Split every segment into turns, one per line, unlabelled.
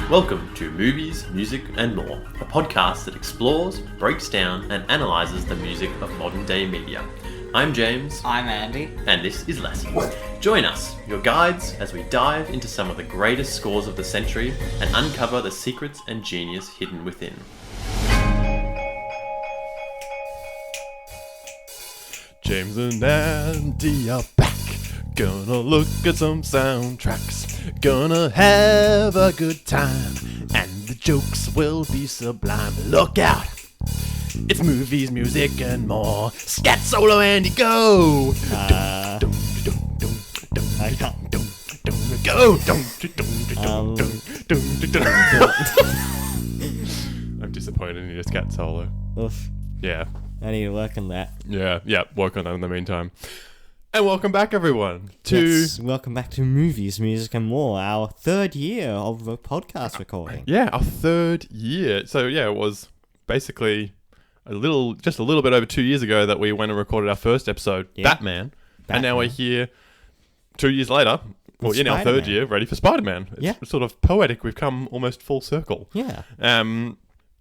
Welcome to Movies, Music and More, a podcast that explores, breaks down and analyses the music of modern day media. I'm James.
I'm Andy.
And this is Lassie. Join us, your guides, as we dive into some of the greatest scores of the century and uncover the secrets and genius hidden within.
James and Andy are back. Gonna look at some soundtracks. Gonna have a good time. And the jokes will be sublime. Look out! It's movies, music and more. Scat Solo Andy, go! Go! I'm disappointed in your scat solo.
Oof.
Yeah.
I need to work on that.
Yeah, work on that in the meantime. And welcome back, everyone, to...
Yes, welcome back to Movies, Music and More, our third year of the podcast recording.
Yeah, our third year. So, yeah, it was basically just a little bit over 2 years ago that we went and recorded our first episode, Batman. And now we're here 2 years later, well, in our third year, ready for Spider-Man. It's sort of poetic. We've come almost full circle.
Yeah.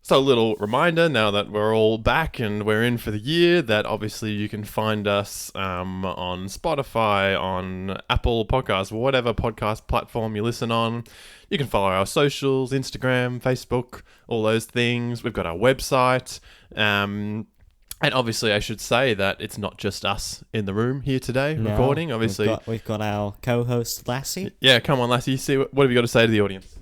So a little reminder now that we're all back and we're in for the year that obviously you can find us on Spotify, on Apple Podcasts, whatever podcast platform you listen on. You can follow our socials, Instagram, Facebook, all those things. We've got our website. And obviously I should say that it's not just us in the room here today recording. Obviously,
we've got our co-host Lassie.
Yeah, come on Lassie, see what have you got to say to the audience?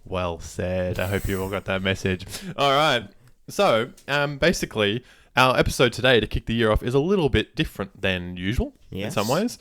Well said. I hope you all got that message. All right. So, basically, our episode today to kick the year off is a little bit different than usual in some ways.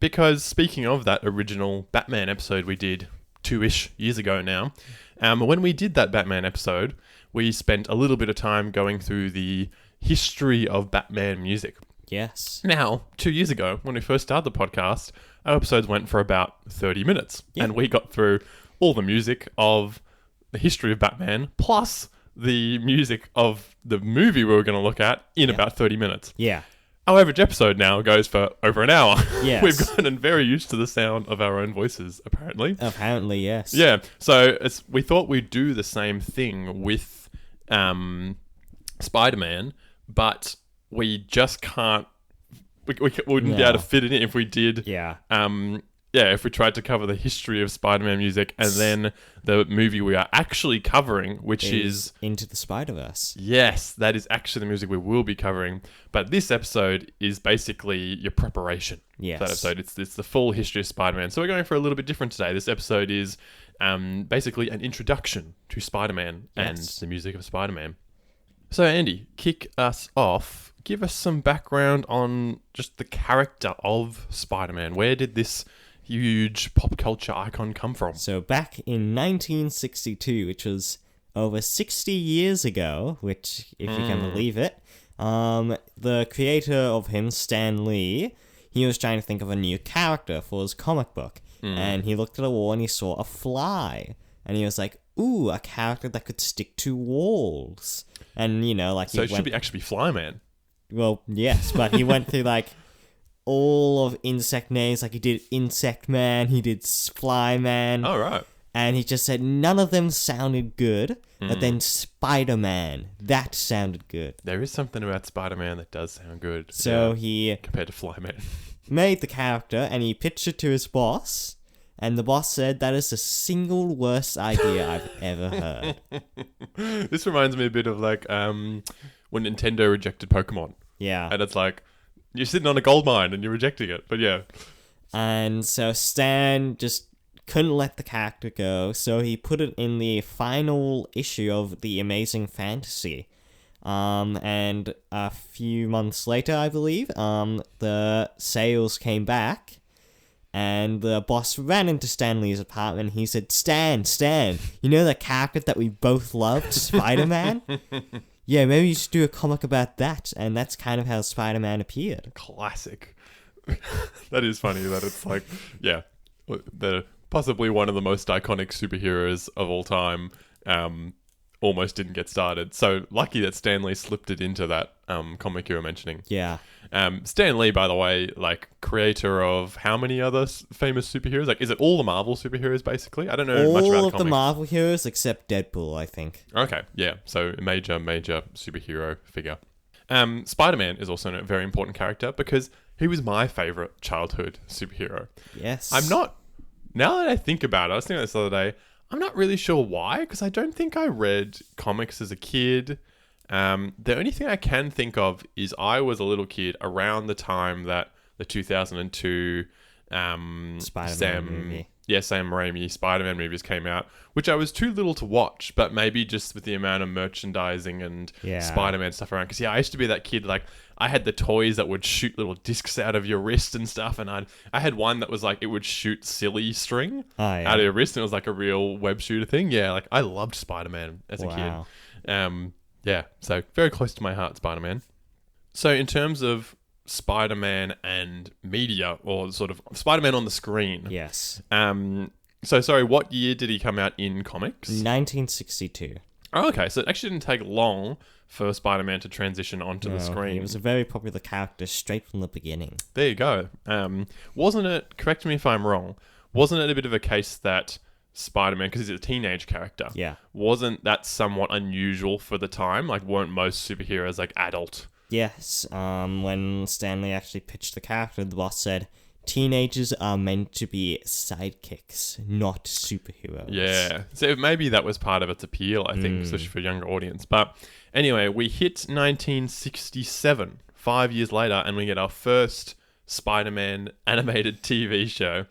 Because speaking of that original Batman episode we did 2-ish years ago now, when we did that Batman episode, we spent a little bit of time going through the history of Batman music.
Yes.
Now, 2 years ago, when we first started the podcast, our episodes went for about 30 minutes. Yeah. And we got through all the music of the history of Batman, plus the music of the movie we were going to look at in about 30 minutes.
Yeah.
Our average episode now goes for over an hour.
Yes.
We've gotten very used to the sound of our own voices, apparently.
Apparently, yes.
Yeah. So we thought we'd do the same thing with Spider-Man, but we just can't... We wouldn't be able to fit it in if we did...
Yeah.
If we tried to cover the history of Spider-Man music and then the movie we are actually covering, which is
Into the Spider-Verse.
Yes, that is actually the music we will be covering. But this episode is basically your preparation.
Yes.
For that episode. It's the full history of Spider-Man. So we're going for a little bit different today. This episode is basically an introduction to Spider-Man and the music of Spider-Man. So Andy, kick us off. Give us some background on just the character of Spider-Man. Where did this huge pop culture icon come from?
So back in 1962, which was over 60 years ago, which, if you can believe it, the creator of him, Stan Lee, he was trying to think of a new character for his comic book. And he looked at a wall and he saw a fly. And he was like, ooh, a character that could stick to walls. And,
So it should actually be Flyman.
Well, yes, but he went through, all of insect names. He did Insect Man, he did Fly Man.
Oh, right.
And he just said none of them sounded good, but then Spider-Man, that sounded good.
There is something about Spider-Man that does sound good.
So he...
compared to Flyman.
made the character, and he pitched it to his boss, and the boss said, that is the single worst idea I've ever heard.
This reminds me a bit of, when Nintendo rejected Pokemon.
Yeah.
And it's like... You're sitting on a gold mine and you're rejecting it, but yeah.
And so Stan just couldn't let the character go, so he put it in the final issue of The Amazing Fantasy. And a few months later, I believe, the sales came back, and the boss ran into Stan Lee's apartment, and he said, Stan, you know the character that we both loved, Spider-Man? Yeah, maybe you should do a comic about that, and that's kind of how Spider-Man appeared.
Classic. That is funny that it's possibly one of the most iconic superheroes of all time, almost didn't get started. So lucky that Stan Lee slipped it into that comic you were mentioning.
Yeah.
Stan Lee, by the way, like creator of how many other famous superheroes? Like, is it all the Marvel superheroes basically? I don't know much about
All
the
of the
comics.
Marvel heroes except Deadpool, I think.
Okay, yeah. So major superhero figure. Spider-Man is also a very important character because he was my favorite childhood superhero.
Yes.
I'm not. Now that I think about it, I was thinking this the other day. I'm not really sure why, because I don't think I read comics as a kid. The only thing I can think of is I was a little kid around the time that the 2002
Spider-Man movie.
Sam Raimi Spider-Man movies came out, which I was too little to watch, but maybe just with the amount of merchandising and Spider-Man stuff around. Because I used to be that kid, like, I had the toys that would shoot little discs out of your wrist and stuff, and I had one that was like, it would shoot silly string out of your wrist, and it was like a real web shooter thing. Yeah, like, I loved Spider-Man as a kid. Yeah, so very close to my heart, Spider-Man. So in terms of Spider-Man and media, or sort of Spider-Man on the screen.
Yes.
So sorry, what year did he come out in comics?
1962.
Oh, okay, so it actually didn't take long for Spider-Man to transition onto the screen.
He was a very popular character straight from the beginning.
There you go. Wasn't it, correct me if I'm wrong, wasn't it a bit of a case that Spider-Man, because he's a teenage character, wasn't that somewhat unusual for the time? Like, weren't most superheroes like adult?
Yes, when Stanley actually pitched the character, the boss said, teenagers are meant to be sidekicks, not superheroes.
Yeah, so maybe that was part of its appeal, I think, especially for a younger audience. But anyway, we hit 1967, 5 years later, and we get our first Spider-Man animated TV show.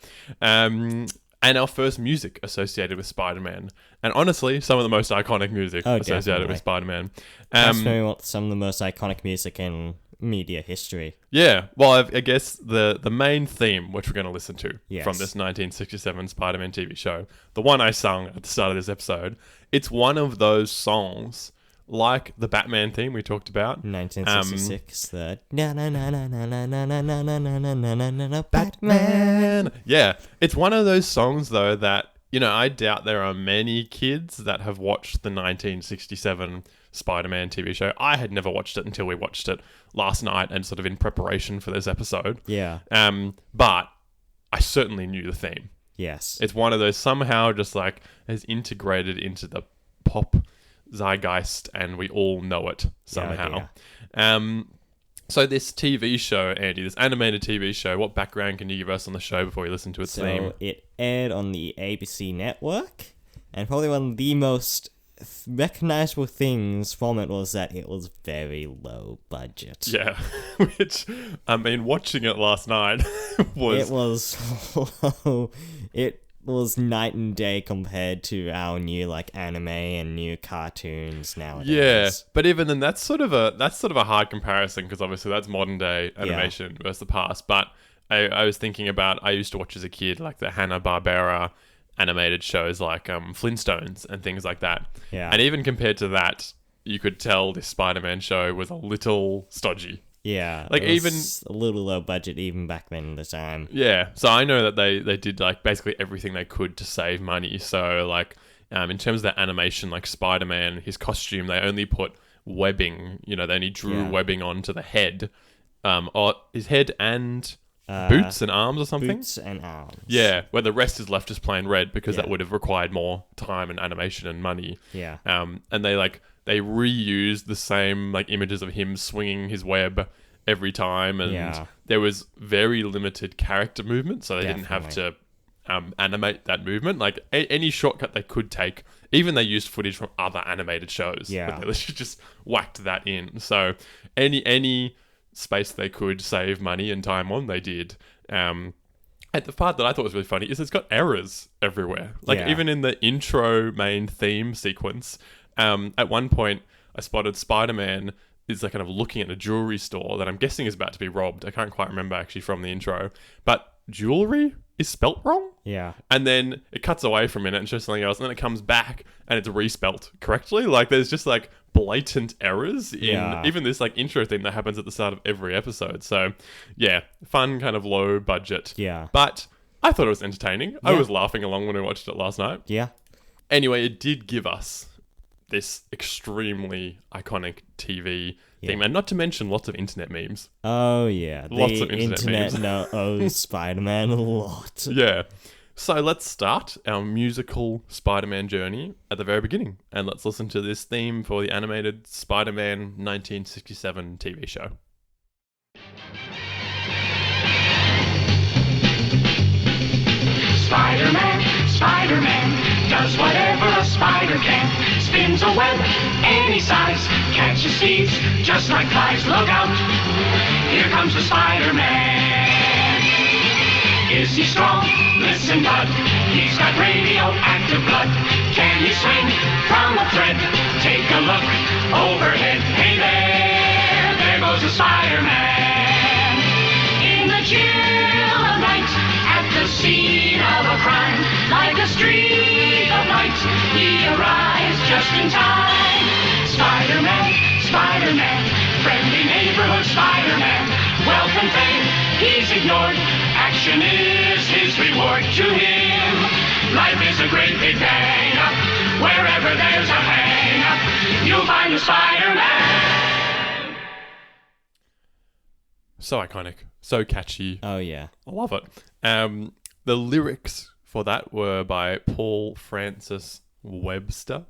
And our first music associated with Spider-Man. And honestly, some of the most iconic music associated with Spider-Man.
That's very some of the most iconic music in media history.
Yeah, well, I guess the main theme, which we're going to listen to from this 1967 Spider-Man TV show, the one I sung at the start of this episode, it's one of those songs, like the Batman theme we talked about.
1966, the na-na-na-na-na-na-na-na-na-na-na-na-na Batman.
Yeah, it's one of those songs, though, that, you know, I doubt there are many kids that have watched the 1967 Spider-Man TV show. I had never watched it until we watched it last night and sort of in preparation for this episode.
Yeah.
But I certainly knew the theme.
Yes.
It's one of those somehow just like has integrated into the pop zeitgeist, and we all know it somehow. So this TV show, Andy, this animated TV show, what background can you give us on the show before we listen to its theme?
So it aired on the ABC network, and probably one of the most recognizable things from it was that it was very low budget.
Yeah, which, I mean, watching it last night was...
It was night and day compared to our new like anime and new cartoons nowadays.
Yeah, but even then, that's sort of a hard comparison, because obviously that's modern day animation versus the past. But I was thinking about, I used to watch as a kid like the Hanna-Barbera animated shows like Flintstones and things like that.
Yeah,
and even compared to that, you could tell this Spider-Man show was a little stodgy.
Yeah,
like even
a little low budget even back then in the time.
Yeah, so I know that they did like basically everything they could to save money. So like in terms of the animation, like Spider-Man, his costume, they only put webbing. You know, they only drew webbing onto the head, or his head and boots and arms or something.
Boots and arms.
Yeah, where the rest is left just plain red, because that would have required more time and animation and money.
Yeah.
And they reused the same like images of him swinging his web every time, and there was very limited character movement, so they didn't have to animate that movement. Like any shortcut they could take, even they used footage from other animated shows. But they literally just whacked that in. So any space they could save money and time on, they did. And the part that I thought was really funny is it's got errors everywhere. Like even in the intro main theme sequence, at one point I spotted Spider-Man is like kind of looking at a jewelry store that I'm guessing is about to be robbed. I can't quite remember actually from the intro, but jewelry is spelt wrong.
Yeah.
And then it cuts away for a minute and shows something else, and then it comes back and it's respelt correctly. Like there's just like blatant errors in even this like intro thing that happens at the start of every episode. So yeah, fun kind of low budget.
Yeah.
But I thought it was entertaining. I was laughing along when I watched it last night.
Yeah.
Anyway, it did give us this extremely iconic TV theme, and not to mention lots of internet memes.
Oh, yeah.
Lots
the
of internet memes.
owes Spider-Man a lot.
Yeah. So let's start our musical Spider-Man journey at the very beginning, and let's listen to this theme for the animated Spider-Man 1967 TV show.
Spider-Man, Spider-Man, does whatever a spider can. Spins a web any size, catches thieves just like flies. Look out, here comes the Spider-Man. Is he strong? Listen, bud, he's got radioactive blood. Can he swing from a thread? Take a look overhead. Hey there goes the Spider-Man. In the chill of night, at the scene of a crime, like a streak of light, he arrives just in time. Spider-Man, Spider-Man, friendly neighborhood Spider-Man. Wealth and fame, he's ignored. Action is his reward to him. Life is a great big bang up. Wherever there's a hang up, you'll find the Spider-Man.
So iconic, so catchy.
Oh, yeah.
I love it. The lyrics for that were by Paul Francis Webster.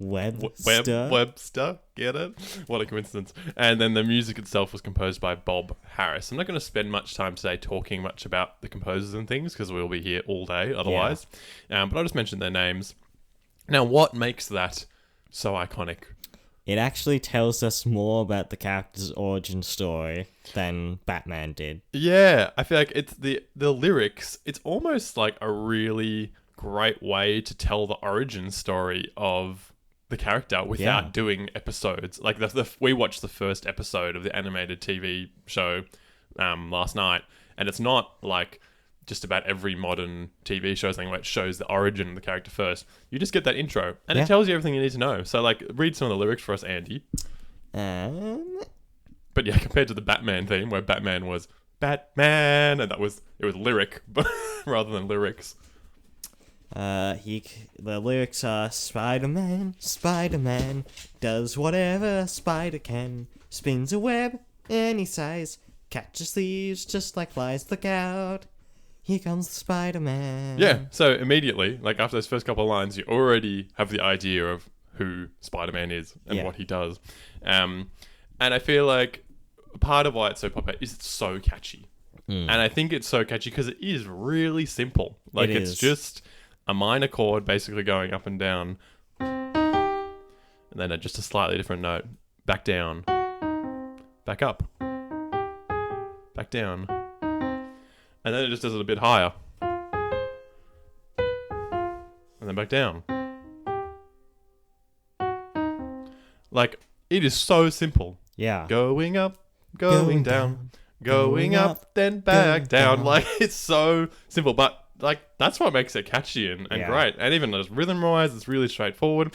Webster, get it? What a coincidence. And then the music itself was composed by Bob Harris. I'm not going to spend much time today talking much about the composers and things because we'll be here all day otherwise. But I'll just mention their names. Now, what makes that so iconic?
It actually tells us more about the character's origin story than Batman did.
Yeah, I feel like it's the lyrics, it's almost like a really great way to tell the origin story of the character without doing episodes. Like we watched the first episode of the animated TV show last night, and it's not like just about every modern TV show thing where it shows the origin of the character first. You just get that intro, and it tells you everything you need to know. So, like, read some of the lyrics for us, Andy. But yeah, compared to the Batman theme, where Batman was Batman, and it was lyric rather than lyrics.
The lyrics are Spider-Man, Spider-Man, does whatever a spider can, spins a web any size, catches thieves just like flies. Look out, here comes the Spider-Man.
Yeah, so immediately, like after those first couple of lines, you already have the idea of who Spider-Man is and what he does. And I feel like part of why it's so popular is it's so catchy. And I think it's so catchy because it is really simple. Like, it's just a minor chord basically going up and down, and then just a slightly different note. Back down, back up, back down, and then it just does it a bit higher, and then back down. Like, it is so simple.
Yeah.
Going up, going down, going up, then back down. Like, it's so simple, but like, that's what makes it catchy and great. And even just rhythm-wise, it's really straightforward.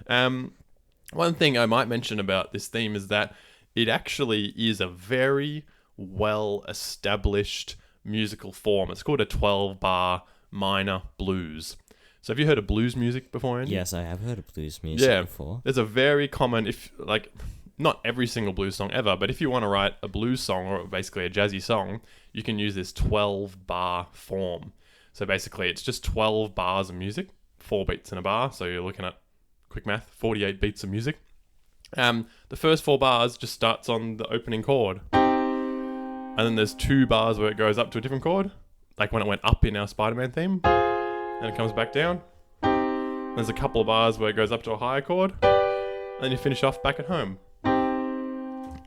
One thing I might mention about this theme is that it actually is a very well-established musical form. It's called a 12-bar minor blues. So have you heard of blues music before, Andy?
Yes, I have heard of blues music before.
There's a very common, not every single blues song ever, but if you want to write a blues song or basically a jazzy song, you can use this 12-bar form. So basically, it's just 12 bars of music, 4 beats in a bar. So you're looking at, quick math, 48 beats of music. The first 4 bars just starts on the opening chord. And then there's 2 bars where it goes up to a different chord, like when it went up in our Spider-Man theme. Then it comes back down. There's a couple of bars where it goes up to a higher chord. And then you finish off back at home.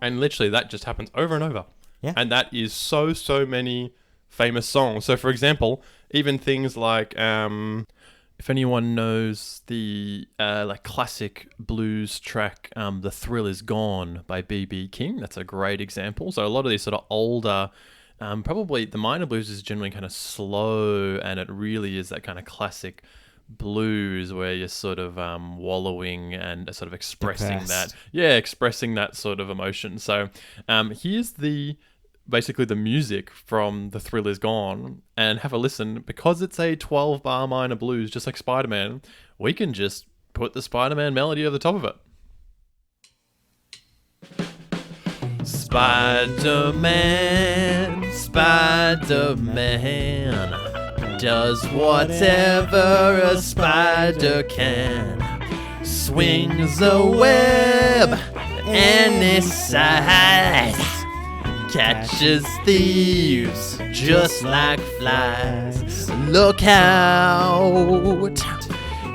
And literally, that just happens over and over.
Yeah.
And that is so many famous songs. So, for example, even things like, if anyone knows the like classic blues track, "The Thrill Is Gone" by B.B. King, that's a great example. So a lot of these sort of older, probably the minor blues is generally kind of slow, and it really is that kind of classic blues where you're sort of wallowing and sort of expressing expressing that sort of emotion. So here's basically the music from "The Thrill Is Gone," and have a listen. Because it's a 12-bar minor blues, just like Spider-Man, we can just put the Spider-Man melody over the top of it. Spider-Man, Spider-Man does whatever a spider can. Swings a web any size. Catches thieves just like flies. Look out!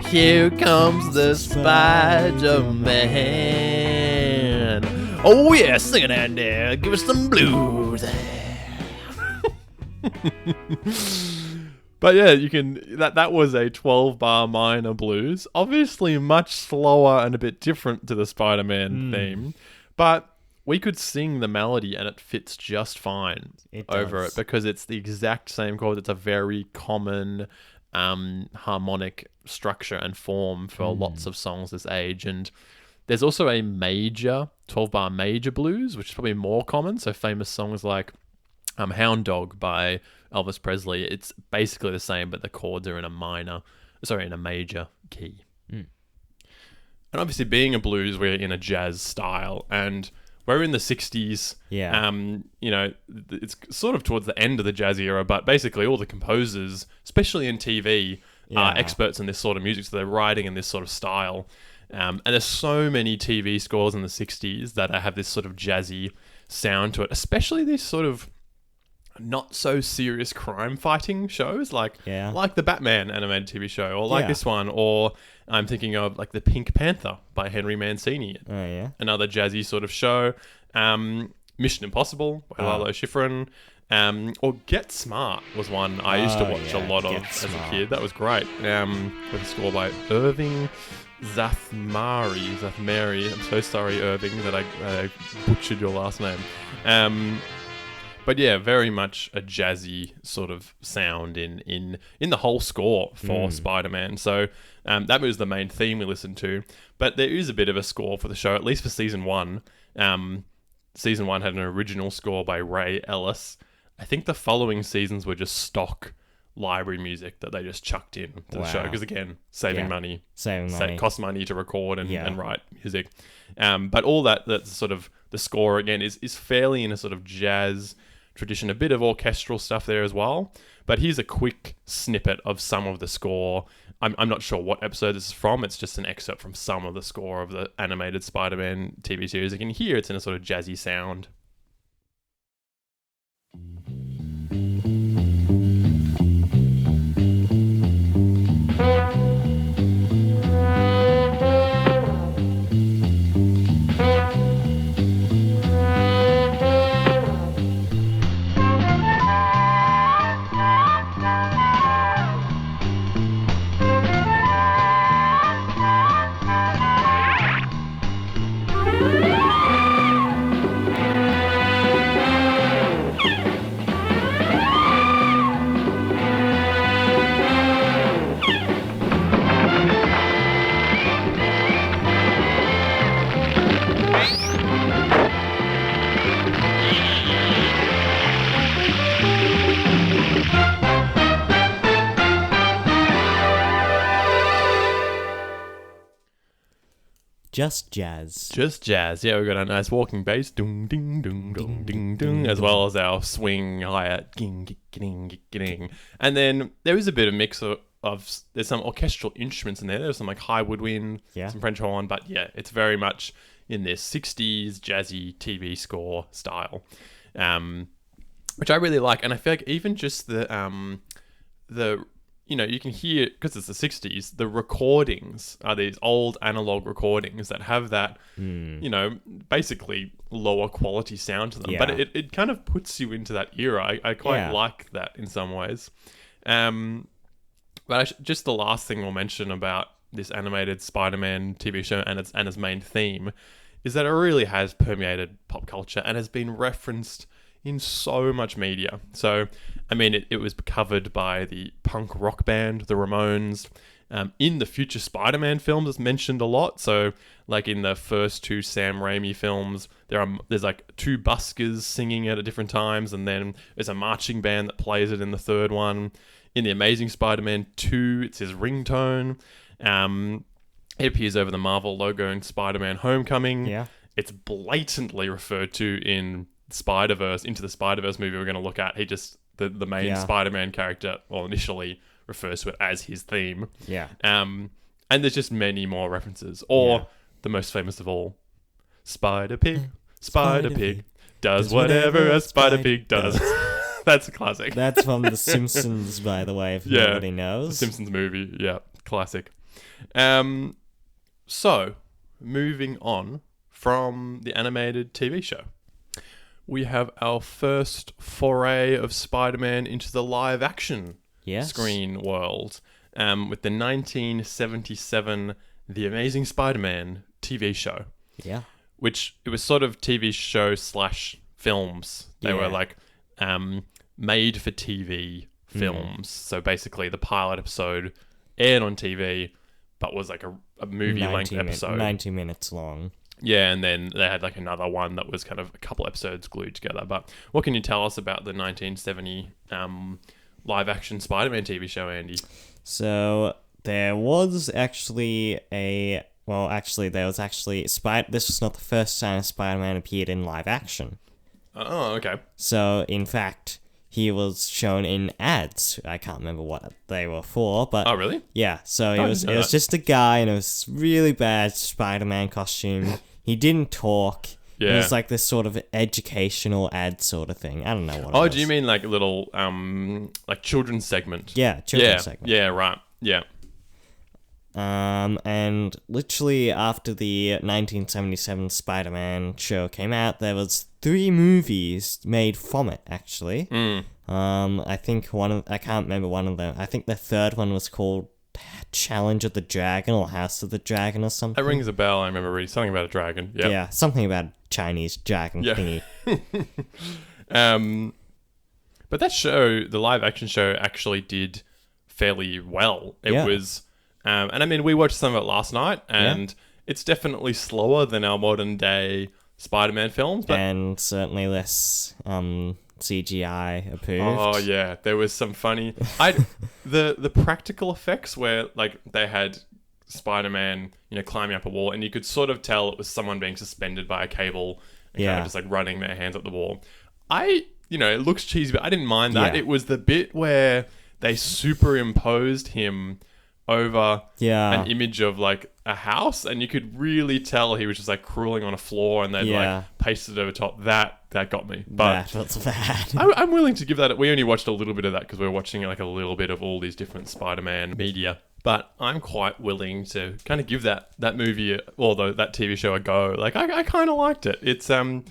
Here comes the Spider-Man. Oh yeah, sing it out there. Give us some blues. But yeah, you can. That was a 12-bar minor blues. Obviously, much slower and a bit different to the Spider-Man theme, but we could sing the melody and it fits just fine over it because it's the exact same chord. It's a very common harmonic structure and form for lots of songs this age. And there's also a major 12-bar major blues, which is probably more common. So famous songs like Hound Dog by Elvis Presley. It's basically the same, but the chords are in a major key. And obviously, being a blues, we're in a jazz style, and we're in the 60s.
Yeah.
It's sort of towards the end of the jazz era, but basically all the composers, especially in TV, are experts in this sort of music, so they're writing in this sort of style. And there's so many TV scores in the 60s that have this sort of jazzy sound to it, especially these sort of not so serious crime fighting shows like the Batman animated TV show, or like this one, or I'm thinking of like the Pink Panther by Henry Mancini. Another jazzy sort of show. Mission Impossible by Lalo Schifrin. Or Get Smart was one I used to watch a lot of as a kid. That was great. With a score by Irving Zathmari. I'm so sorry, Irving, that I butchered your last name. But yeah, very much a jazzy sort of sound in the whole score for Spider-Man. So that was the main theme we listened to. But there is a bit of a score for the show, at least for season 1. Season 1 had an original score by Ray Ellis. I think the following seasons were just stock library music that they just chucked in to the show. Because again, saving money. Costs money to record and write music. But all that's sort of the score, again, is fairly in a sort of jazz tradition, a bit of orchestral stuff there as well. But here's a quick snippet of some of the score. I'm not sure what episode this is from. It's just an excerpt from some of the score of the animated Spider-Man TV series. You can hear it's in a sort of jazzy sound.
Just jazz.
Just jazz. Yeah, we've got a nice walking bass, dung, ding, dung, dung, ding, dung, as well as our swing hi-hat, ging, ging, ging. And then there is a bit of mix of there's some orchestral instruments in there. There's some like high woodwind, some French horn, but yeah, it's very much in this 60s jazzy TV score style, which I really like. And I feel like even just the you can hear, because it's the 60s, the recordings are these old analog recordings that have that, basically lower quality sound to them. But it kind of puts you into that era. I quite like that in some ways. But just the last thing we'll mention about this animated Spider-Man TV show and its main theme is that it really has permeated pop culture and has been referenced in so much media. So, I mean, it was covered by the punk rock band, the Ramones. In the future Spider-Man films, it's mentioned a lot. So, like in the first 2 Sam Raimi films, there's like 2 buskers singing it at different times, and then there's a marching band that plays it in the 3rd one. In the Amazing Spider-Man 2, it's his ringtone. It appears over the Marvel logo in Spider-Man Homecoming.
Yeah.
It's blatantly referred to in Spider-Verse, Into the Spider-Verse movie we're going to look at. He just, the main Spider-Man character, well, initially refers to it as his theme.
Yeah.
And there's just many more references. Or the most famous of all, Spider-Pig, Spider-Pig, does whatever a Spider-Pig does. That's a classic.
That's from The Simpsons, by the way, if nobody knows.
The Simpsons movie. Yeah, classic. So, moving on from the animated TV show, we have our first foray of Spider-Man into the live-action screen world with the 1977 The Amazing Spider-Man TV show.
Yeah.
Which, it was sort of TV show / films. They were like made for TV films. So basically the pilot episode aired on TV, but was like a movie-length episode.
90 minutes long.
Yeah, and then they had like another one that was kind of a couple episodes glued together. But what can you tell us about the 1970 live-action Spider-Man TV show, Andy?
So there was actually this was not the first time Spider-Man appeared in live action.
Oh, okay.
So, in fact, he was shown in ads. I can't remember what they were for, but...
Oh, really?
Yeah, so it was just a guy in a really bad Spider-Man costume. He didn't talk.
Yeah.
It was like this sort of educational ad sort of thing. I don't know what it was.
Oh, do you mean like a little, like children's segment?
Yeah, children's segment.
Yeah, right. Yeah.
And literally after the 1977 Spider-Man show came out, there was 3 movies made from it, actually. I think I can't remember one of them. I think the third one was called Challenge of the Dragon or House of the Dragon or something.
That rings a bell. I remember reading something about a dragon. Yep.
Yeah, something about a Chinese dragon thingy.
But that show, the live action show, actually did fairly well. It was, and I mean, we watched some of it last night, and it's definitely slower than our modern day Spider-Man films, but
and certainly less CGI approved.
Oh yeah, there was some funny. The practical effects where like they had Spider-Man, climbing up a wall, and you could sort of tell it was someone being suspended by a cable and kind of just like running their hands up the wall. It looks cheesy, but I didn't mind that. It was the bit where they superimposed him over an image of like a house, and you could really tell he was just like crawling on a floor, and they'd like pasted it over top. That got me. But
that's bad.
I'm willing to give that. We only watched a little bit of that because we were watching like a little bit of all these different Spider-Man media. But I'm quite willing to kind of give that movie, although that TV show, a go. Like I kind of liked it. It's I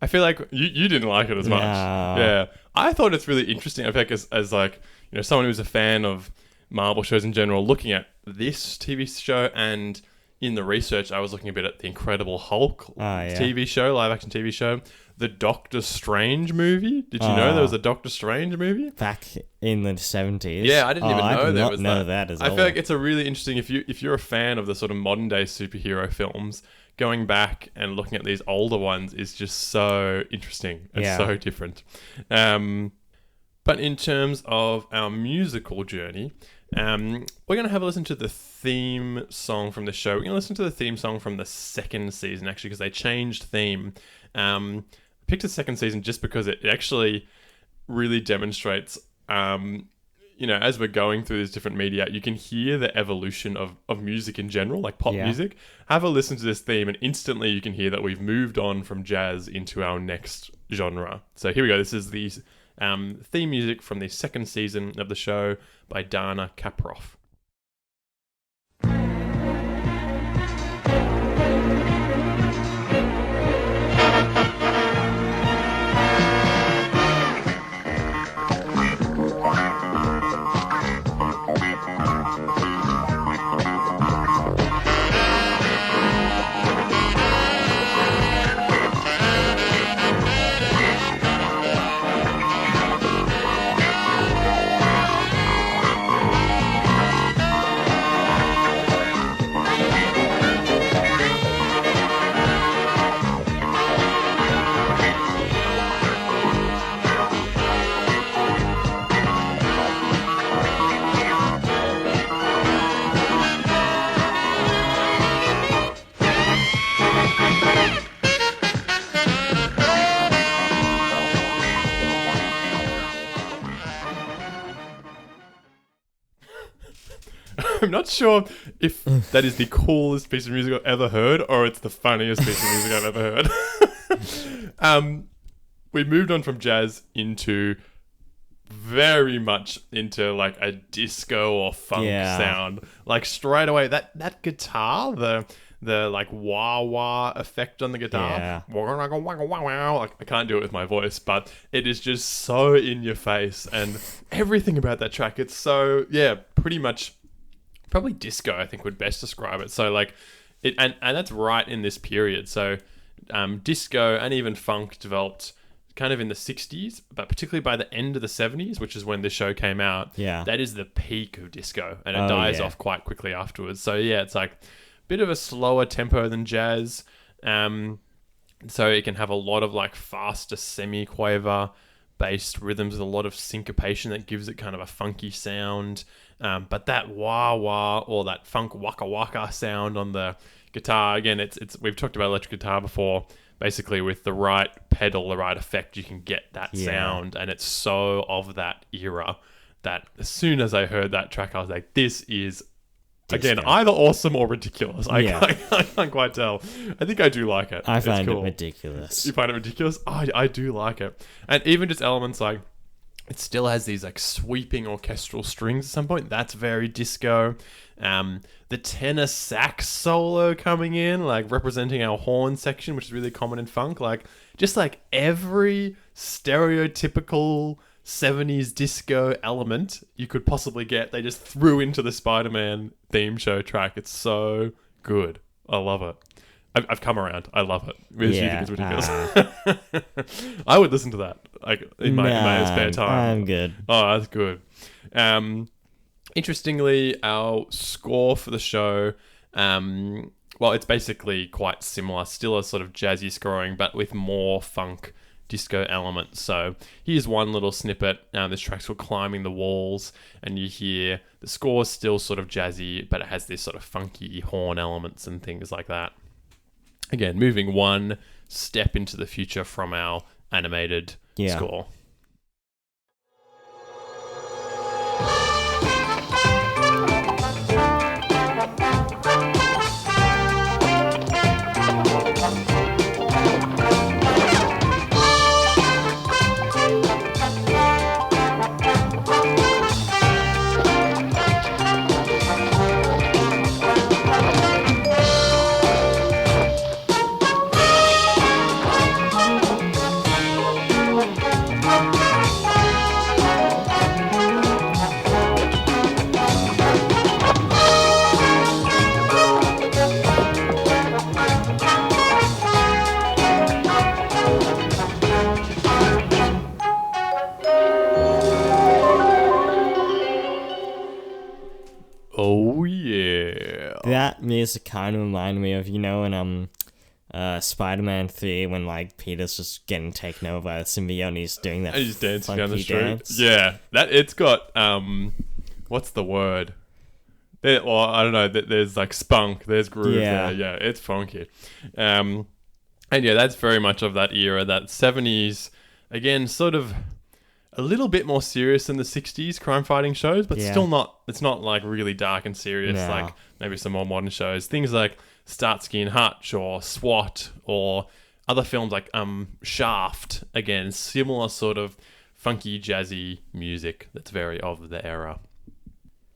feel like you didn't like it as much. Yeah, I thought it's really interesting. I feel like as like someone who's a fan of Marvel shows in general, looking at this TV show, and in the research I was looking a bit at the Incredible Hulk TV show, live action TV show, the Doctor Strange movie. Did you know there was a Doctor Strange movie
back in the 70s?
Yeah, I didn't even know there was
know that as well.
I feel like it's a really interesting, if you're a fan of the sort of modern day superhero films, going back and looking at these older ones is just so interesting and so different. But in terms of our musical journey, we're going to have a listen to the theme song from the show. We're going to listen to the theme song from the second season, actually, because they changed theme. I picked the second season just because it actually really demonstrates, as we're going through these different media, you can hear the evolution of music in general, like pop music. Have a listen to this theme, and instantly you can hear that we've moved on from jazz into our next genre. So here we go. This is the theme music from the second season of the show by Dana Kaproff. I'm not sure if that is the coolest piece of music I've ever heard or it's the funniest piece of music I've ever heard. We moved on from jazz into very much into like a disco or funk sound. Like straight away, that guitar, the like wah wah effect on the guitar. Like, I can't do it with my voice, but it is just so in your face, and everything about that track, it's so pretty much probably disco, I think would best describe it. So like it, and that's right in this period. So disco and even funk developed kind of in the 60s, but particularly by the end of the 70s, which is when the show came out.
Yeah.
That is the peak of disco, and it dies off quite quickly afterwards. So yeah, it's like a bit of a slower tempo than jazz. So it can have a lot of like faster semi-quaver based rhythms with a lot of syncopation that gives it kind of a funky sound. But that wah wah or that funk waka waka sound on the guitar, again, it's we've talked about electric guitar before. Basically, with the right pedal, the right effect, you can get that sound, and it's so of that era that as soon as I heard that track, I was like, "This is again either awesome or ridiculous." I can't quite tell. I think I do like it.
I find it ridiculous.
You find it ridiculous? I do like it, and even just elements like it still has these like sweeping orchestral strings at some point. That's very disco. The tenor sax solo coming in, like representing our horn section, which is really common in funk. Like just like every stereotypical 70s disco element you could possibly get, they just threw into the Spider-Man theme show track. It's so good. I love it. I've come around. I love it. It's ridiculous. I would listen to that like in my spare time.
I'm good.
Oh, that's good. Interestingly, our score for the show, well, it's basically quite similar. Still a sort of jazzy scoring, but with more funk disco elements. So here's one little snippet. This track's called Climbing the Walls, and you hear the score's still sort of jazzy, but it has this sort of funky horn elements and things like that. Again, moving one step into the future from our animated score. Oh, yeah.
That music kind of reminded me of, in Spider-Man 3 when, like, Peter's just getting taken over by the symbiote and he's doing that
and he's dancing down the street.
Dance.
Yeah. It's got, what's the word? Well, I don't know. There's, like, spunk. There's groove there. Yeah, it's funky. And, yeah, that's very much of that era, that 70s, again, sort of a little bit more serious than the 60s crime fighting shows, but still not, it's not like really dark and serious like maybe some more modern shows. Things like Starsky and Hutch or SWAT or other films like Shaft, again, similar sort of funky jazzy music that's very of the era.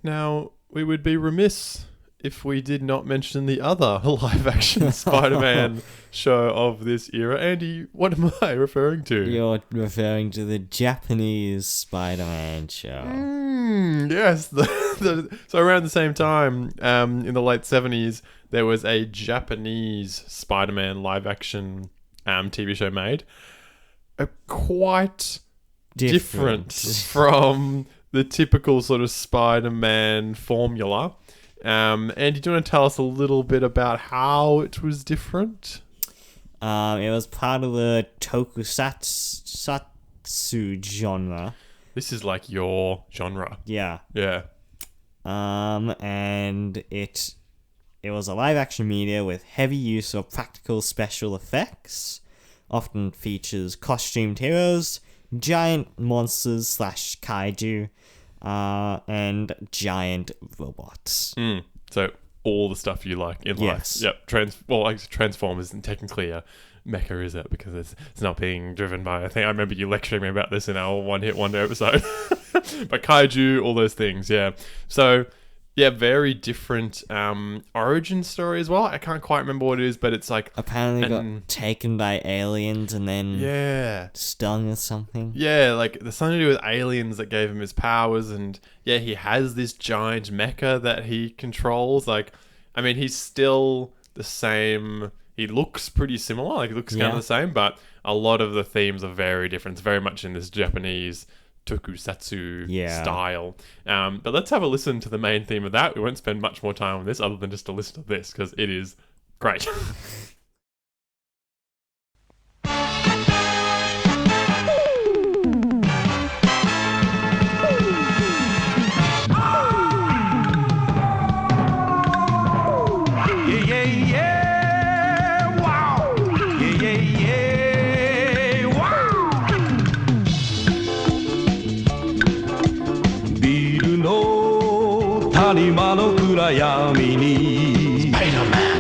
Now, we would be remiss if we did not mention the other live-action Spider-Man show of this era. Andy, what am I referring to?
You're referring to the Japanese Spider-Man show.
Yes. So around the same time, in the late 70s, there was a Japanese Spider-Man live-action TV show made. Quite different from the typical sort of Spider-Man formula. Andy, do you want to tell us a little bit about how it was different?
It was part of the tokusatsu genre.
This is like your genre.
Yeah.
Yeah.
And it was a live action media with heavy use of practical special effects. Often features costumed heroes, giant monsters / kaiju, and giant robots.
So all the stuff you like in
Yes.
life. Yep. Transformers isn't technically a mecha, is it? Because it's not being driven by a thing. I remember you lecturing me about this in our One Hit Wonder episode. But kaiju, all those things, yeah. So, yeah, very different origin story as well. I can't quite remember what it is, but it's like...
Apparently got taken by aliens and then stung or something.
Yeah, like there's something to do with aliens that gave him his powers, and yeah, he has this giant mecha that he controls. Like, I mean, he's still the same. He looks pretty similar. Like, he looks kind of the same, but a lot of the themes are very different. It's very much in this Japanese tokusatsu style. But let's have a listen to the main theme of that. We won't spend much more time on this other than just to listen to this, because it is great.
Spiderman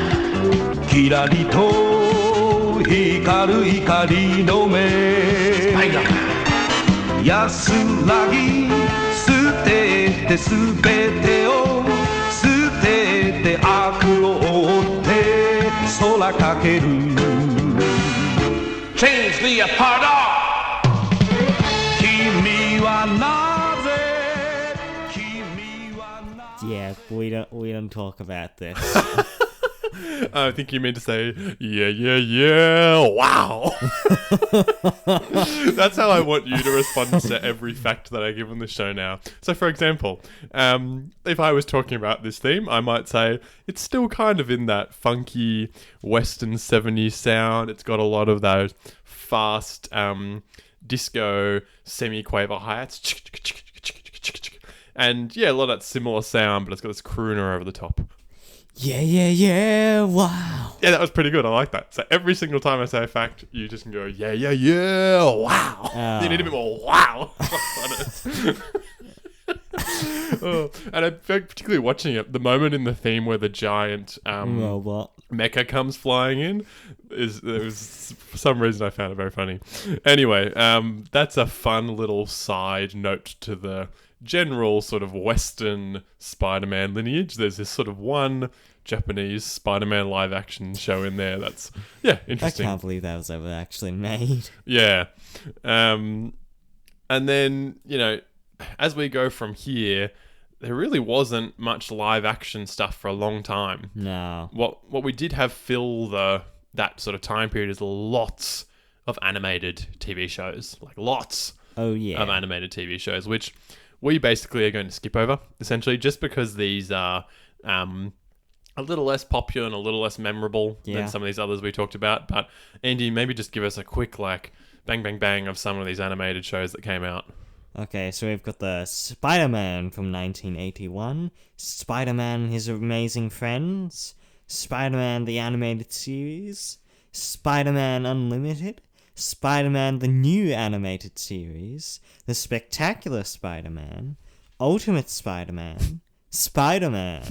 キラリと光る光の目 Spiderman 安らぎ捨ててすべてを捨てて悪を追って空かける Change the apart 君はなぜ
Yeah, we don't talk about this.
I think you meant to say, wow. That's how I want you to respond to every fact that I give on the show now. So, for example, if I was talking about this theme, I might say it's still kind of in that funky Western 70s sound. It's got a lot of those fast disco semi-quaver hi-hats. And yeah, a lot of that similar sound, but it's got this crooner over the top.
Yeah, wow.
Yeah, that was pretty good. I like that. So every single time I say a fact, you just can go, yeah, wow. You need a bit more wow. And I particularly watching it, the moment in the theme where the giant
robot
mecha comes flying in, it was for some reason I found it very funny. Anyway, that's a fun little side note to the general sort of Western Spider-Man lineage. There's this sort of one Japanese Spider-Man live action show in there that's, interesting.
I can't believe that was ever actually made.
Yeah. And then, as we go from here, there really wasn't much live action stuff for a long time.
No.
What we did have fill that sort of time period is lots of animated TV shows. Like lots of animated TV shows, which we basically are going to skip over, essentially, just because these are a little less popular and a little less memorable than some of these others we talked about. But Andy, maybe just give us a quick, bang, bang, bang of some of these animated shows that came out.
Okay, so we've got the Spider-Man from 1981, Spider-Man and His Amazing Friends, Spider-Man the Animated Series, Spider-Man Unlimited, Spider-Man the New Animated Series, The Spectacular Spider-Man, Ultimate Spider-Man, Spider-Man,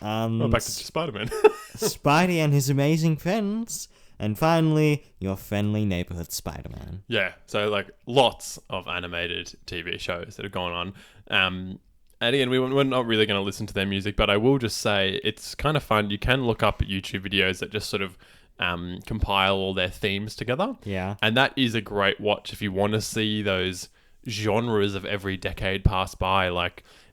back to Spider-Man.
Spidey and His Amazing Friends, and finally, your friendly neighborhood Spider-Man.
Yeah, so lots of animated TV shows that have gone on. And again, we're not really going to listen to their music, but I will just say it's kind of fun. You can look up YouTube videos that just sort of compile all their themes together.
Yeah.
And that is a great watch if you want to see those genres of every decade pass by,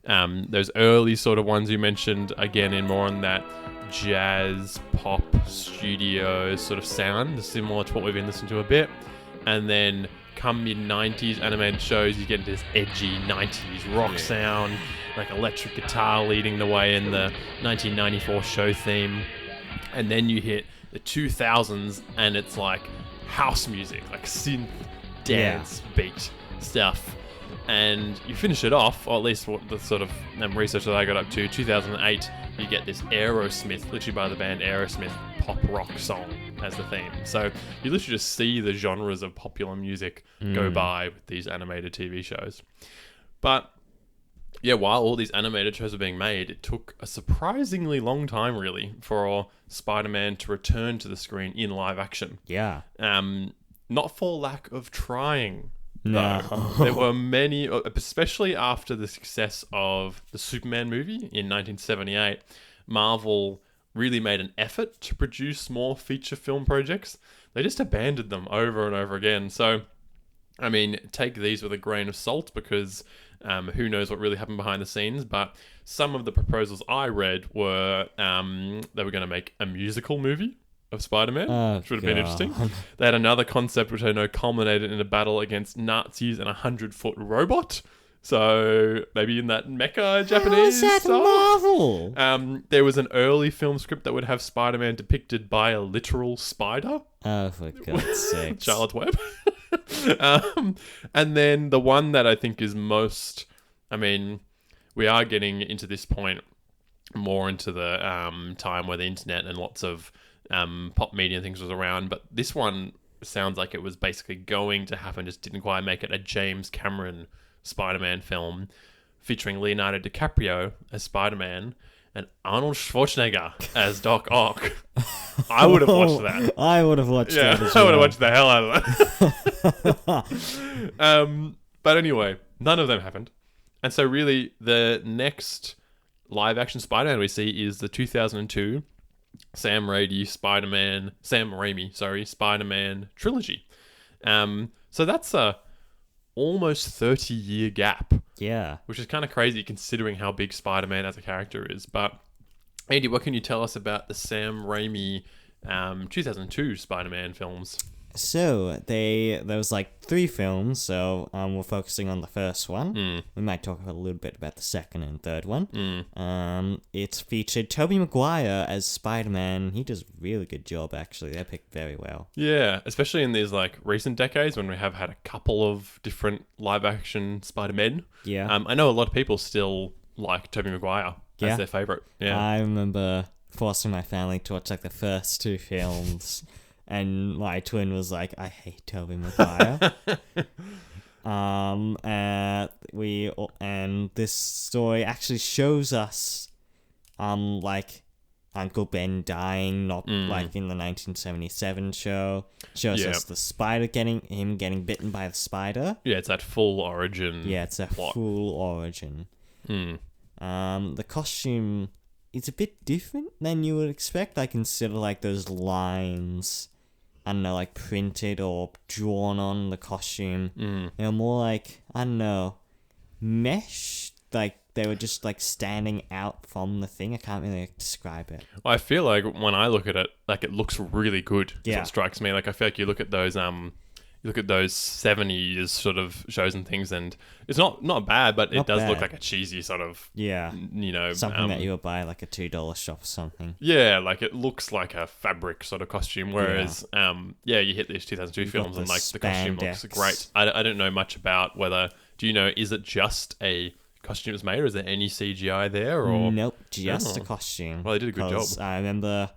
those early sort of ones you mentioned, again, in more on that jazz, pop, studio sort of sound, similar to what we've been listening to a bit. And then come mid-90s animated shows, you get into this edgy 90s rock sound, like electric guitar leading the way in the 1994 show theme. And then you hit the 2000s and it's like house music, like synth dance beat stuff. And you finish it off, or at least what the sort of research that I got up to, 2008, you get this Aerosmith, literally by the band Aerosmith, pop rock song as the theme. So you literally just see the genres of popular music go by with these animated TV shows. But yeah, while all these animated shows were being made, it took a surprisingly long time, really, for Spider-Man to return to the screen in live action.
Yeah.
Not for lack of trying.
No.
Though. There were many, especially after the success of the Superman movie in 1978, Marvel really made an effort to produce more feature film projects. They just abandoned them over and over again. So, I mean, take these with a grain of salt because who knows what really happened behind the scenes. But some of the proposals I read were they were going to make a musical movie of Spider-Man, which would have been interesting. They had another concept which I know culminated in a battle against Nazis and a 100-foot robot. So maybe in that mecha Japanese
How's that
style.
Marvel?
There was an early film script that would have Spider-Man depicted by a literal spider.
Oh, for God's sake.
Charlotte's Web. And then the one that I think is most... I mean, we are getting into this point more into the time where the internet and lots of pop media and things was around. But this one sounds like it was basically going to happen, just didn't quite make it, a James Cameron Spider-Man film featuring Leonardo DiCaprio as Spider-Man and Arnold Schwarzenegger as Doc Ock. I would have watched that.
I would have watched that as
I would
well.
have watched the hell out of that. But anyway, none of them happened. And so really the next live-action Spider-Man we see is the 2002 Sam Raimi Spider-Man trilogy. So that's a almost 30-year gap.
Yeah.
Which is kind of crazy considering how big Spider-Man as a character is. But Andy, what can you tell us about the Sam Raimi 2002 Spider-Man films?
So there was like 3 films, so we're focusing on the first one. We might talk a little bit about the second and third one. It's featured Tobey Maguire as Spider-Man. He does a really good job, actually. They're picked very well.
Yeah, especially in these like recent decades when we have had a couple of different live-action Spider-Men.
Yeah.
I know a lot of people still like Tobey Maguire as their favourite. Yeah.
I remember forcing my family to watch like the first 2 films. And my twin was like, I hate Tobey Maguire. And this story actually shows us, like, Uncle Ben dying, not like in the 1977 show. Shows us the spider getting bitten by the spider.
Yeah, it's that full origin.
Yeah, it's a
plot.
full origin. The costume is a bit different than you would expect. I consider like those lines, I don't know, like printed or drawn on the costume. They were more like, I don't know, mesh. Like they were just like standing out from the thing. I can't really describe it.
I feel like when I look at it, like it looks really good.
Yeah.
It strikes me. Like I feel like you look at those 70s sort of shows and things, and it's not bad, but it does look like a cheesy sort of,
something that you would buy like a $2 shop or something.
Yeah, like it looks like a fabric sort of costume, whereas you hit these 2002 films and like the costume looks great. I don't know much about whether, do you know, is it just a costume that's made, or is there any CGI there? Or
Nope, just a costume.
Well, they did a good job.
I remember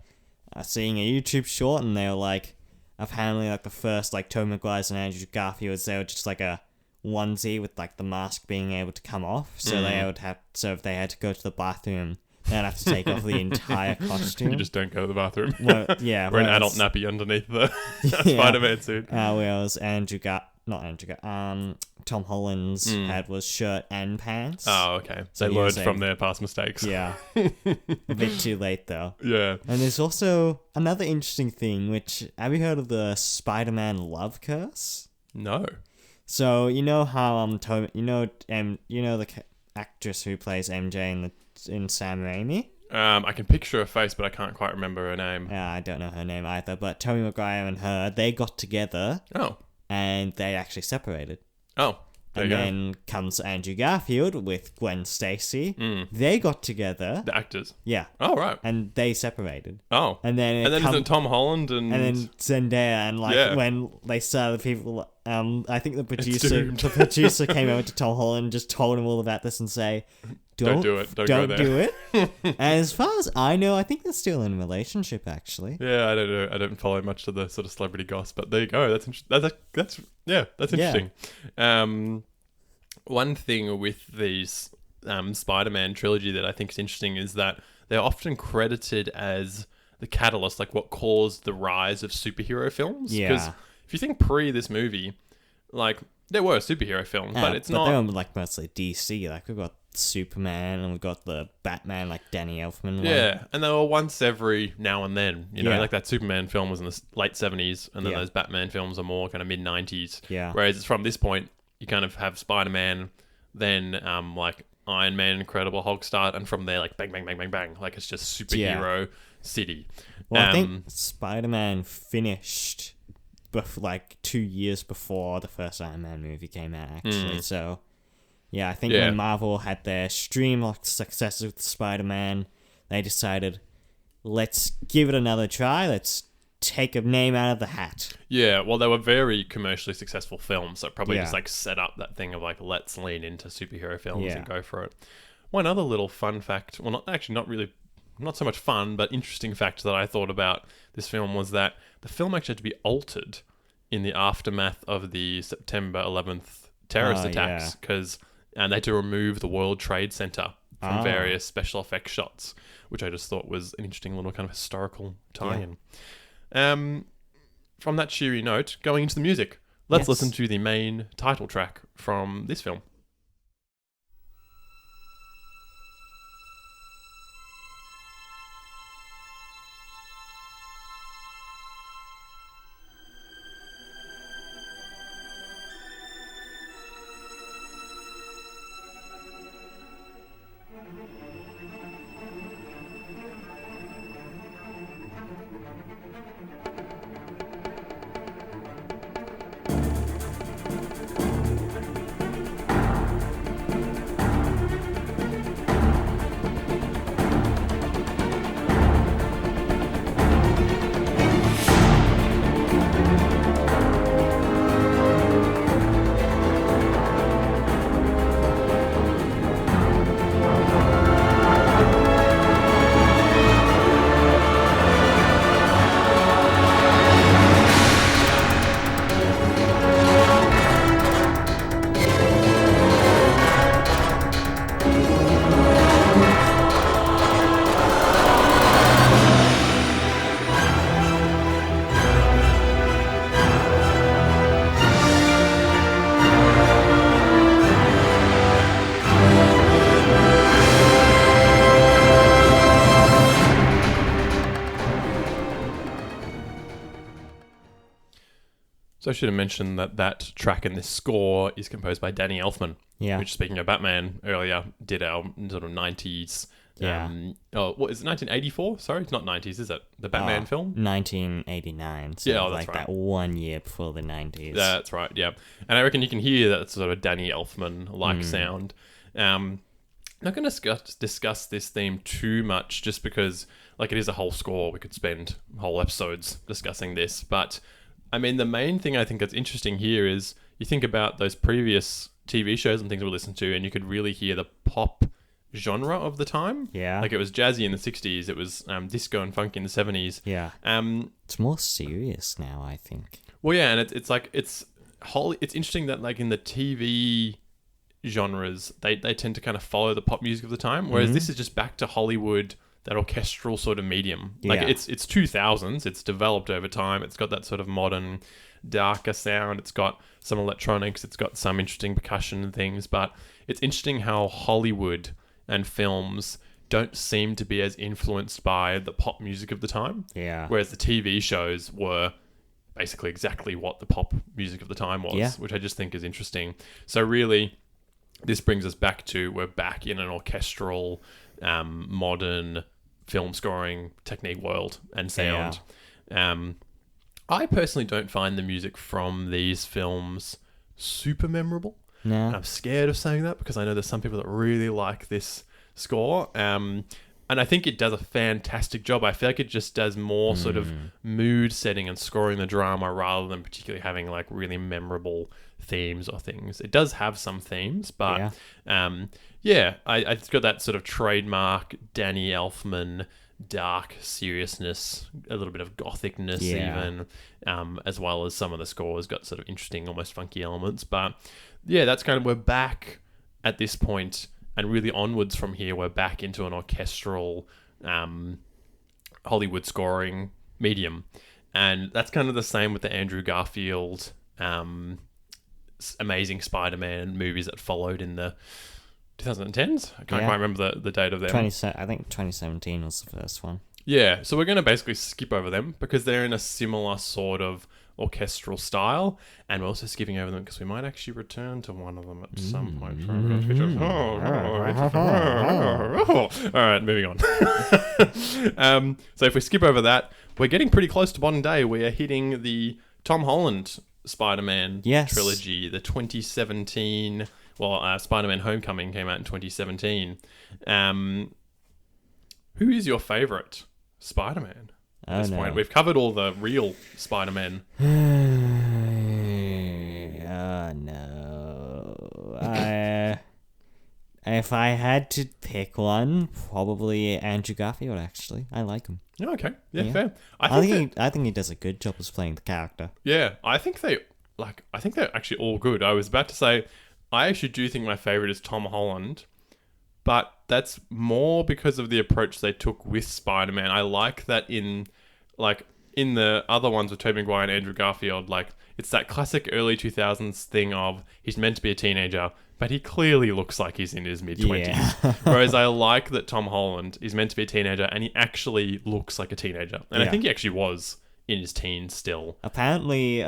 seeing a YouTube short, and they were like, apparently like the first like Tobey Maguire's and Andrew Garfield's, they were just like a onesie with like the mask being able to come off, so if they had to go to the bathroom, they'd have to take off the entire costume.
You just don't go to the bathroom.
Well, yeah,
wear an adult nappy underneath the Spider-Man suit.
Whereas Tom Holland's head was shirt and pants.
Oh, okay.
So
they learned from their past mistakes.
Yeah. A bit too late, though.
Yeah.
And there's also another interesting thing, which... Have you heard of the Spider-Man love curse?
No.
So, you know how, the actress who plays MJ in Sam Raimi?
I can picture her face, but I can't quite remember her name.
Yeah, I don't know her name either, but Tobey Maguire and her, they got together.
Oh.
And they actually separated.
Oh, there you go.
Then comes Andrew Garfield with Gwen Stacy. They got together.
The actors.
Yeah.
Oh, right.
And they separated.
Oh.
And then
isn't Tom Holland and
then Zendaya, and when they started, people I think the producer came over to Tom Holland and just told him all about this and say, Don't do it. Don't do it. And as far as I know, I think they're still in a relationship, actually.
Yeah, I don't know. I don't follow much of the sort of celebrity gossip, but there you go. That's interesting. One thing with these Spider-Man trilogy that I think is interesting is that they're often credited as the catalyst, like what caused the rise of superhero films.
Yeah.
Because if you think pre this movie, like there were superhero films, but it's not.
They were like mostly DC. Like we've got Superman and we've got the Batman, like Danny Elfman one.
Yeah, and they were once every now and then. You know,
Yeah.
like that Superman film was in the late 70s, and then
Yeah.
those Batman films are more kind of mid 90s.
Yeah.
Whereas from this point, you kind of have Spider-Man, then like Iron Man, Incredible Hulk start, and from there, like bang, bang, bang, bang, bang. Like it's just superhero city.
Well, I think Spider-Man finished like 2 years before the first Iron Man movie came out, actually. So, yeah, I think when Marvel had their stream of success with Spider-Man, they decided, let's give it another try. Let's take a name out of the hat.
Yeah, well, they were very commercially successful films, so probably
Yeah.
just like set up that thing of like, let's lean into superhero films
Yeah.
and go for it. One other little fun fact, well, not so much fun, but interesting fact that I thought about this film was that the film actually had to be altered in the aftermath of the September 11th terrorist attacks because they had to remove the World Trade Center from various special effects shots, which I just thought was an interesting little kind of historical tie-in. From that cheery note, going into the music, let's listen to the main title track from this film. So I should have mentioned that track in this score is composed by Danny Elfman.
Yeah.
Which, speaking of Batman earlier, did our sort of 90s.
Yeah.
What is it, 1984? Sorry, it's not 90s, is it? The Batman film?
1989. So
Yeah, that's
like
right.
that 1 year before the 90s.
That's right, yeah. And I reckon you can hear that sort of Danny Elfman-like sound. Not going to discuss this theme too much just because, like, it is a whole score. We could spend whole episodes discussing this. But, I mean, the main thing I think that's interesting here is you think about those previous TV shows and things we listened to, and you could really hear the pop genre of the time.
Yeah.
Like, it was jazzy in the 60s. It was disco and funk in the 70s.
Yeah. It's more serious now, I think.
Well, yeah, and it's like, it's interesting that, like, in the TV genres, they tend to kind of follow the pop music of the time, whereas this is just back to Hollywood, that orchestral sort of medium. Like,
Yeah.
it's 2000s, it's developed over time, it's got that sort of modern, darker sound, it's got some electronics, it's got some interesting percussion and things, but it's interesting how Hollywood and films don't seem to be as influenced by the pop music of the time.
Yeah.
Whereas the TV shows were basically exactly what the pop music of the time was,
Yeah.
which I just think is interesting. So really, this brings us back to, we're back in an orchestral, modern film scoring technique world and sound. I personally don't find the music from these films super memorable.
No.
And I'm scared of saying that because I know there's some people that really like this score. And I think it does a fantastic job. I feel like it just does more sort of mood setting and scoring the drama rather than particularly having like really memorable themes or things. It does have some themes, but it's got that sort of trademark Danny Elfman dark seriousness, a little bit of gothicness even, as well as some of the scores got sort of interesting, almost funky elements. But yeah, that's kind of, we're back at this point and really onwards from here, we're back into an orchestral Hollywood scoring medium. And that's kind of the same with the Andrew Garfield Amazing Spider-Man movies that followed in the 2010s. I can't quite remember the date of them.
I think 2017 was the first one.
Yeah, so we're going to basically skip over them because they're in a similar sort of orchestral style, and we're also skipping over them because we might actually return to one of them at some point. All right, moving on. So if we skip over that, we're getting pretty close to modern day. We are hitting the Tom Holland Spider-Man trilogy, the 2017... Well, Spider-Man Homecoming came out in 2017. Who is your favourite Spider-Man at this point? We've covered all the real Spider-Man.
Oh, no. If I had to pick one, probably Andrew Garfield, actually. I like him.
Oh, okay. Yeah, fair.
I think he does a good job of playing the character.
Yeah, I think they're actually all good. I was about to say, I actually do think my favourite is Tom Holland, but that's more because of the approach they took with Spider-Man. I like that in the other ones with Tobey Maguire and Andrew Garfield, it's that classic early 2000s thing of he's meant to be a teenager, but he clearly looks like he's in his mid-20s. Yeah. Whereas I like that Tom Holland is meant to be a teenager and he actually looks like a teenager. And I think he actually was in his teens still.
Apparently,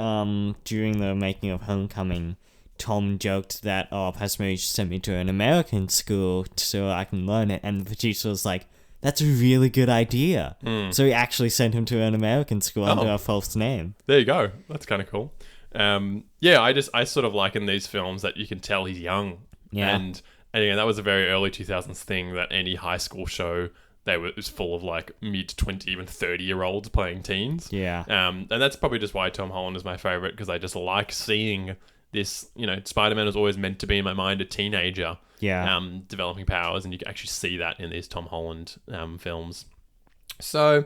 during the making of Homecoming, Tom joked that, Pastor Mary sent me to an American school so I can learn it. And the producer was like, that's a really good idea. So he actually sent him to an American school under a false name.
There you go. That's kind of cool. I sort of like in these films that you can tell he's young.
Yeah.
And again, that was a very early 2000s thing that any high school show, it was full of mid-20, even 30-year-olds playing teens.
Yeah.
And that's probably just why Tom Holland is my favorite, because I just like seeing this, Spider-Man was always meant to be in my mind a teenager, developing powers, and you can actually see that in these Tom Holland films. So,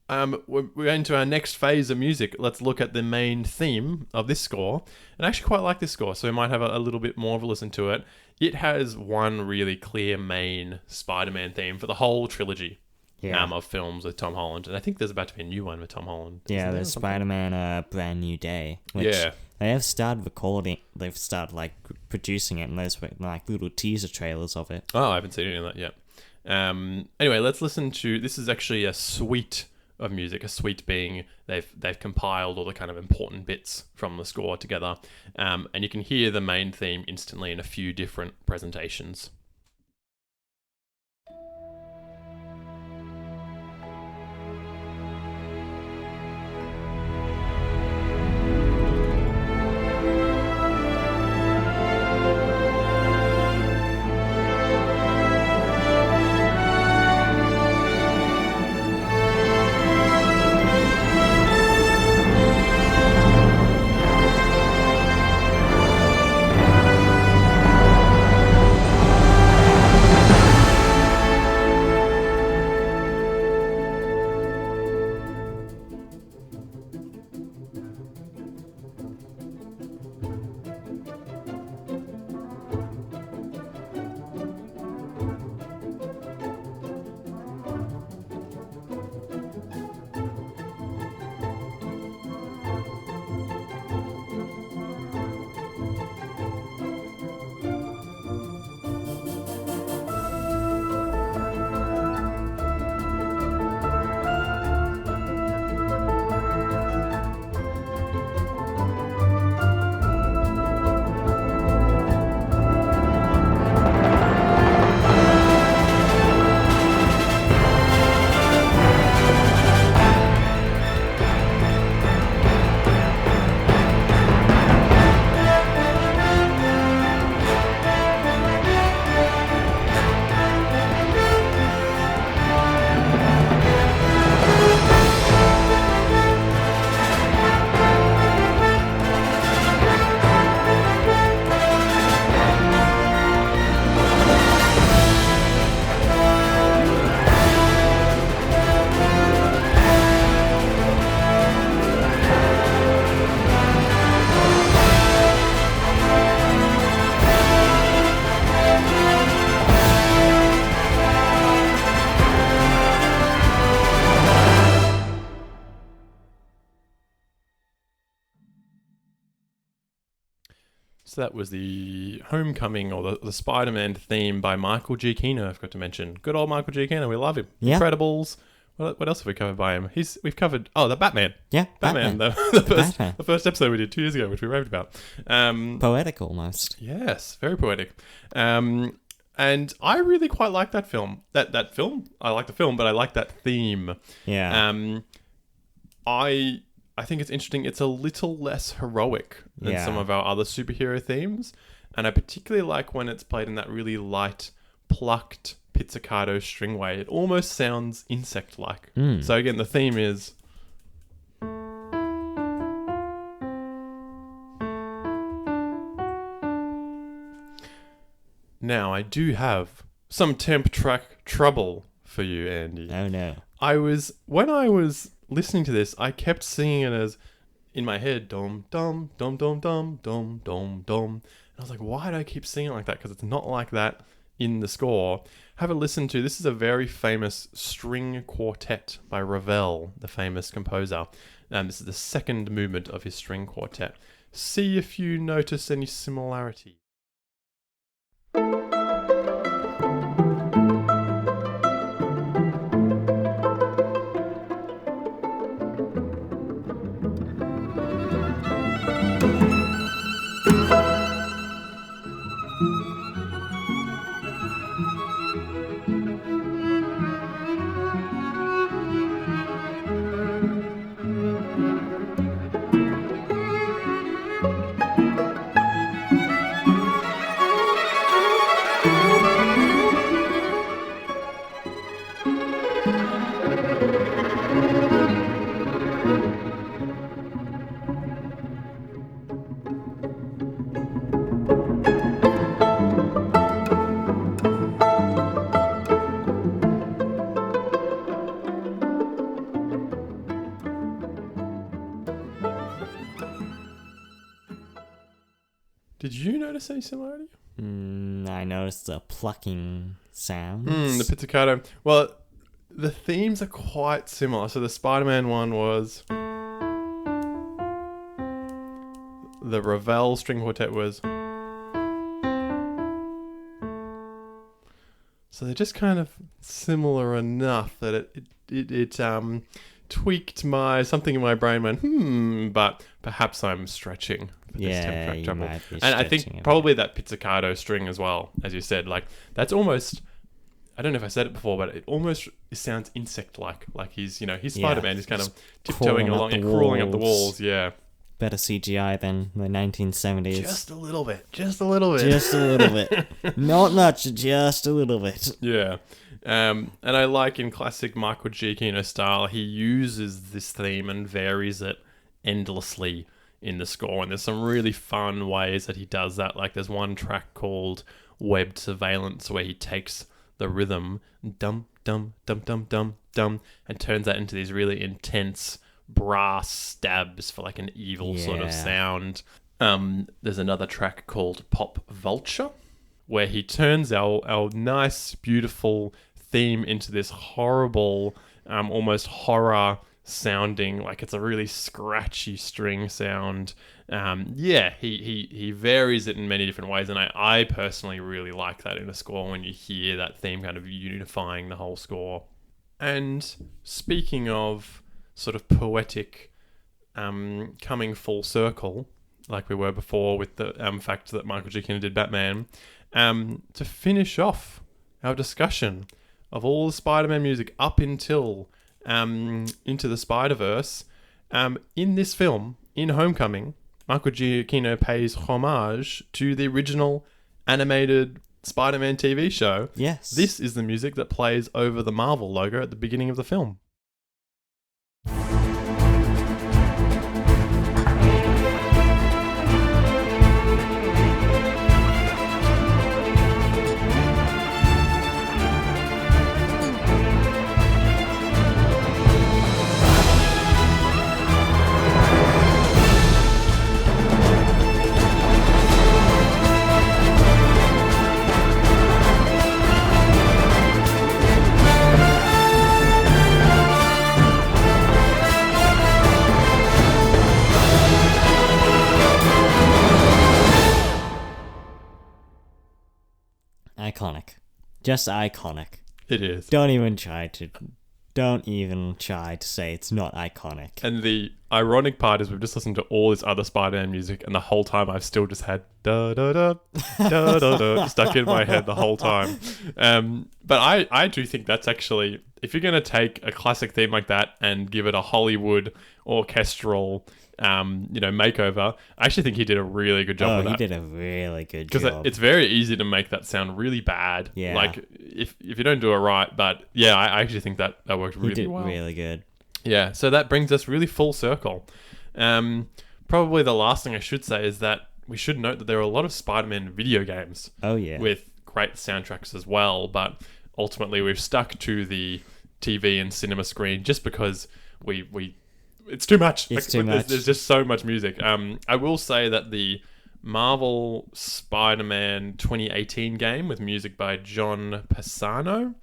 we're into our next phase of music. Let's look at the main theme of this score, and I actually quite like this score, so we might have a little bit more of a listen to it. It has one really clear main Spider-Man theme for the whole trilogy. Of films with Tom Holland, and I think there's about to be a new one with Tom Holland.
Yeah, there's Spider-Man: A Brand New Day. Which they have started recording. They've started producing it, and there's little teaser trailers of it.
Oh, I haven't seen any of that yet. Anyway, let's listen to. This is actually a suite of music. A suite being they've compiled all the kind of important bits from the score together, and you can hear the main theme instantly in a few different presentations. So that was the Homecoming or the Spider-Man theme by Michael G. Keano, I forgot to mention. Good old Michael G. Keano, we love him.
Yeah.
Incredibles. What else have we covered by him? We've covered the Batman.
Yeah,
Batman.
Batman.
The first episode we did 2 years ago, which we raved about.
Poetic almost.
Yes, very poetic. And I really quite like that film. That film, I like the film, but I like that theme.
Yeah.
I think it's interesting. It's a little less heroic than
Yeah.
some of our other superhero themes, and I particularly like when it's played in that really light, plucked pizzicato string way. It almost sounds insect-like. So again, the theme is. Now, I do have some temp track trouble for you, Andy.
Oh no.
When I was listening to this, I kept singing it as in my head, dum dum dum dum dum dum dum dum. And I was like, why do I keep singing it like that? Because it's not like that in the score. Have a listen to. This is a very famous string quartet by Ravel, the famous composer. This is the second movement of his string quartet. See if you notice any similarity. Did you notice any similarity?
I noticed the plucking sounds.
The pizzicato. Well, the themes are quite similar. So the Spider-Man one was... The Ravel string quartet was... So they're just kind of similar enough that it tweaked something in my brain went, but perhaps I'm stretching for this temp track
you
trouble.
might be
And I
stretching
think
it.
probably that pizzicato string as well, as you said, like that's almost, I don't know if I said it before, but it almost sounds insect-like. Like he's Spider-Man, he's kind of tiptoeing along and crawling up the walls. Yeah.
Better CGI than the 1970s.
Just a little bit. Just a little bit.
Just a little bit. Not much, just a little bit.
Yeah. And I like in classic Michael G. Keano style, he uses this theme and varies it endlessly in the score. And there's some really fun ways that he does that. Like there's one track called Webbed Surveillance where he takes the rhythm, dum, dum, dum, dum, dum, dum, and turns that into these really intense brass stabs for like an evil sort of sound. There's another track called Pop Vulture where he turns our nice, beautiful theme into this horrible, almost horror sounding, like it's a really scratchy string sound. He varies it in many different ways, and I personally really like that in a score when you hear that theme kind of unifying the whole score. And speaking of sort of poetic coming full circle, like we were before with the fact that Michael G. Keano did Batman, to finish off our discussion of all the Spider-Man music up until Into the Spider-Verse, in this film, in Homecoming, Michael Giacchino pays homage to the original animated Spider-Man TV show.
Yes.
This is the music that plays over the Marvel logo at the beginning of the film.
iconic. Just iconic.
It is.
Don't even try to say it's not iconic.
And the ironic part is we've just listened to all this other Spider-Man music, and the whole time I've still just had da da da da da da stuck in my head the whole time. But I do think that's actually, if you're going to take a classic theme like that and give it a Hollywood orchestral makeover, I actually think he did a really good job with that.
He did a really good
Because
job.
it's very easy to make that sound really bad.
Yeah.
Like, if you don't do it right. But, yeah, I actually think that worked really
He did
well.
really good.
Yeah, so that brings us really full circle. Probably the last thing I should say is that we should note that there are a lot of Spider-Man video games.
Oh, yeah.
With great soundtracks as well, but ultimately we've stuck to the TV and cinema screen just because we it's too much.
It's too much.
There's just so much music. I will say that the Marvel Spider-Man 2018 game with music by John Pisano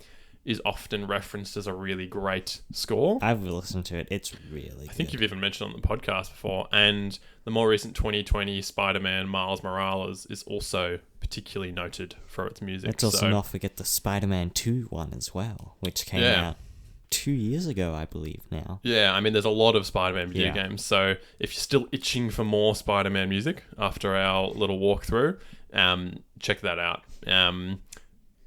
is often referenced as a really great score.
I've listened to it. It's really good.
I think you've even mentioned it on the podcast before. And the more recent 2020 Spider-Man Miles Morales is also particularly noted for its music.
Let's also not forget the Spider-Man 2 one as well, which came out 2 years ago, I believe now.
Yeah, I mean, there's a lot of Spider-Man video
Yeah.
games. So if you're still itching for more Spider-Man music after our little walkthrough, check that out.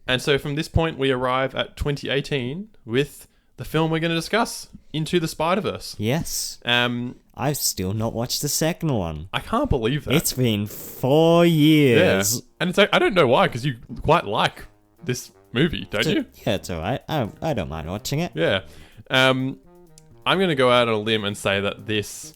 And so from this point, we arrive at 2018 with the film we're going to discuss, Into the Spider-Verse.
Yes.
I
I've still not watched the second one.
can't believe that.
It's been 4 years.
Yeah. And it's like, I don't know why, because you quite like this movie, don't you?
Yeah, it's alright. I don't mind watching it.
Yeah. I'm going to go out on a limb and say that this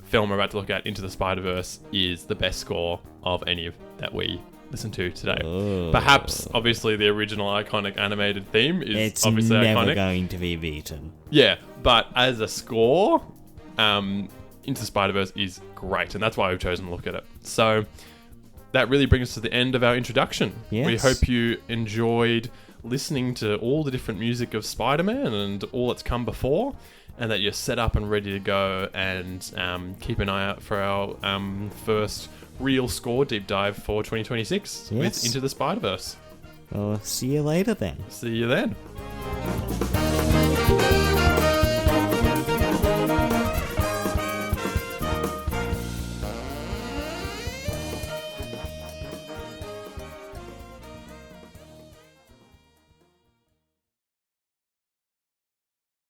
film we're about to look at, Into the Spider-Verse, is the best score of any that we listen to today.
Oh.
Perhaps, obviously, the original iconic animated theme is
It's
obviously
never
iconic.
going to be beaten.
Yeah, but as a score, Into the Spider-Verse is great, and that's why we've chosen to look at it. So that really brings us to the end of our introduction.
Yes.
We hope you enjoyed listening to all the different music of Spider-Man and all that's come before, and that you're set up and ready to go and keep an eye out for our first real score deep dive for 2026 with
Yes.
Into the Spider-Verse.
Well, see you later then.
See you then.